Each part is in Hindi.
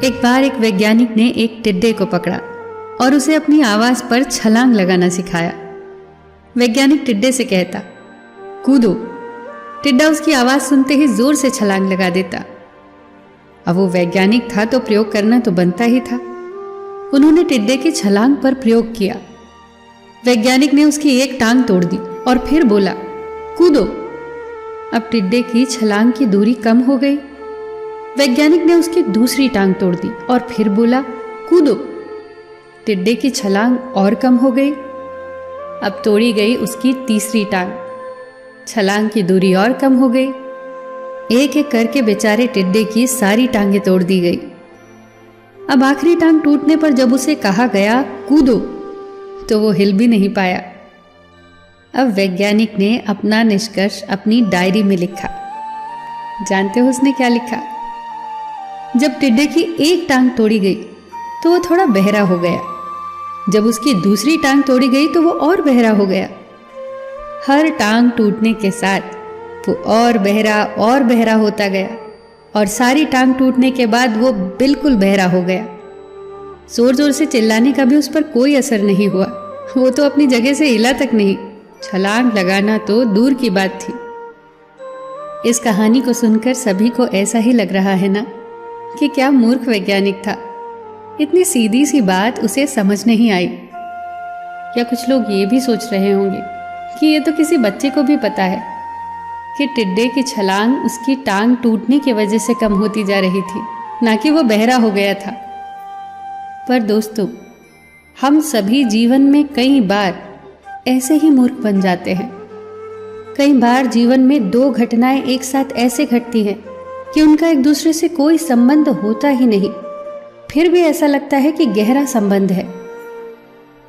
एक बार एक वैज्ञानिक ने एक टिड्डे को पकड़ा और उसे अपनी आवाज पर छलांग लगाना सिखाया। वैज्ञानिक टिड्डे से कहता, कूदो। टिड्डा उसकी आवाज सुनते ही जोर से छलांग लगा देता। अब वो वैज्ञानिक था तो प्रयोग करना तो बनता ही था। उन्होंने टिड्डे की छलांग पर प्रयोग किया। वैज्ञानिक ने उसकी एक टांग तोड़ दी और फिर बोला, कूदो। अब टिड्डे की छलांग की दूरी कम हो गई। वैज्ञानिक ने उसकी दूसरी टांग तोड़ दी और फिर बोला, कूदो। टिड्डे की छलांग और कम हो गई। अब तोड़ी गई उसकी तीसरी टांग। छलांग की दूरी और कम हो गई। एक एक करके बेचारे टिड्डे की सारी टांगें तोड़ दी गई। अब आखिरी टांग टूटने पर जब उसे कहा गया कूदो, तो वो हिल भी नहीं पाया। अब वैज्ञानिक ने अपना निष्कर्ष अपनी डायरी में लिखा। जानते हो उसने क्या लिखा? जब टिड्डे की एक टांग तोड़ी गई तो वो थोड़ा बहरा हो गया। जब उसकी दूसरी टांग तोड़ी गई तो वो और बहरा हो गया। हर टांग टूटने के साथ वो और बहरा होता गया और सारी टांग टूटने के बाद वो बिल्कुल बहरा हो गया। जोर जोर से चिल्लाने का भी उस पर कोई असर नहीं हुआ। वो तो अपनी जगह से हिला तक नहीं। छलांग लगाना तो दूर की बात थी। इस कहानी को सुनकर सभी को ऐसा ही लग रहा है ना कि क्या मूर्ख वैज्ञानिक था। इतनी सीधी सी बात उसे समझ नहीं आई। या कुछ लोग ये भी सोच रहे होंगे कि ये तो किसी बच्चे को भी पता है कि टिड्डे की छलांग उसकी टांग टूटने की वजह से कम होती जा रही थी, ना कि वो बहरा हो गया था। पर दोस्तों, हम सभी जीवन में कई बार ऐसे ही मूर्ख बन जाते हैं। कई बार जीवन में दो घटनाएं एक साथ ऐसे घटती हैं कि उनका एक दूसरे से कोई संबंध होता ही नहीं, फिर भी ऐसा लगता है कि गहरा संबंध है।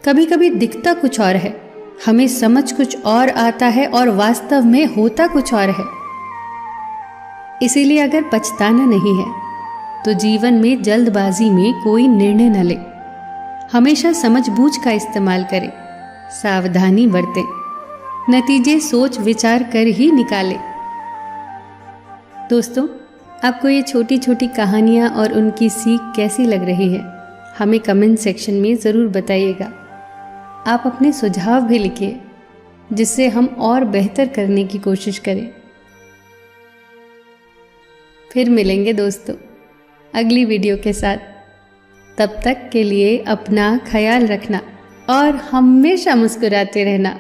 कभी कभी दिखता कुछ और है, हमें समझ कुछ और आता है और वास्तव में होता कुछ और है। इसीलिए अगर पछताना नहीं है तो जीवन में जल्दबाजी में कोई निर्णय न ले। हमेशा समझबूझ का इस्तेमाल करें, सावधानी बरतें, नतीजे सोच विचार कर ही निकालें। दोस्तों, आपको ये छोटी छोटी कहानियाँ और उनकी सीख कैसी लग रही है, हमें कमेंट सेक्शन में ज़रूर बताइएगा। आप अपने सुझाव भी लिखिए जिससे हम और बेहतर करने की कोशिश करें। फिर मिलेंगे दोस्तों अगली वीडियो के साथ। तब तक के लिए अपना ख्याल रखना और हमेशा मुस्कुराते रहना।